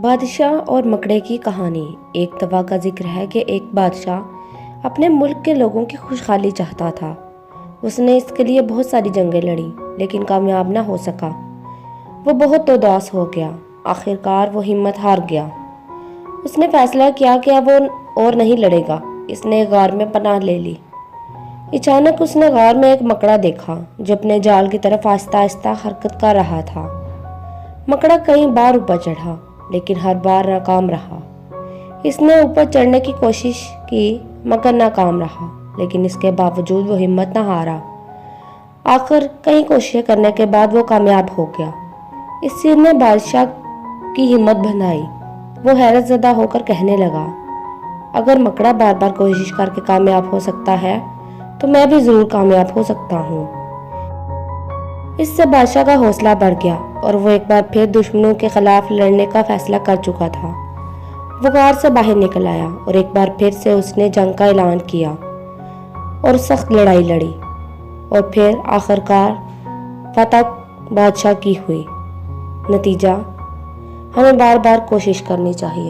بادشاہ اور مکڑے کی کہانی۔ ایک دفعہ کا ذکر ہے کہ ایک بادشاہ اپنے ملک کے لوگوں کی خوشحالی چاہتا تھا۔ اس نے اس کے لیے بہت ساری جنگیں لڑیں لیکن کامیاب نہ ہو سکا۔ وہ بہت اداس ہو گیا۔ آخرکار وہ ہمت ہار گیا۔ اس نے فیصلہ کیا کہ اب وہ اور نہیں لڑے گا۔ اس نے غار میں پناہ لے لی۔ اچانک اس نے غار میں ایک مکڑا دیکھا جو اپنے جال کی طرف آہستہ آہستہ حرکت کر رہا تھا۔ مکڑا کئی بار اوپر چڑھا لیکن ہر بار ناکام رہا۔ اس نے اوپر چڑھنے کی کوشش کی مگر ناکام رہا، لیکن اس کے باوجود وہ ہمت نہ ہارا۔ آخر کئی کوششیں کرنے کے بعد وہ کامیاب ہو گیا۔ اس چیز نے بادشاہ کی ہمت بندھائی۔ وہ حیرت زدہ ہو کر کہنے لگا، اگر مکڑا بار بار کوشش کر کے کامیاب ہو سکتا ہے تو میں بھی ضرور کامیاب ہو سکتا ہوں۔ اس سے بادشاہ کا حوصلہ بڑھ گیا اور وہ ایک بار پھر دشمنوں کے خلاف لڑنے کا فیصلہ کر چکا تھا۔ وہ غار سے باہر نکل آیا اور ایک بار پھر سے اس نے جنگ کا اعلان کیا اور سخت لڑائی لڑی، اور پھر آخرکار فتح بادشاہ کی ہوئی۔ نتیجہ، ہمیں بار بار کوشش کرنی چاہیے۔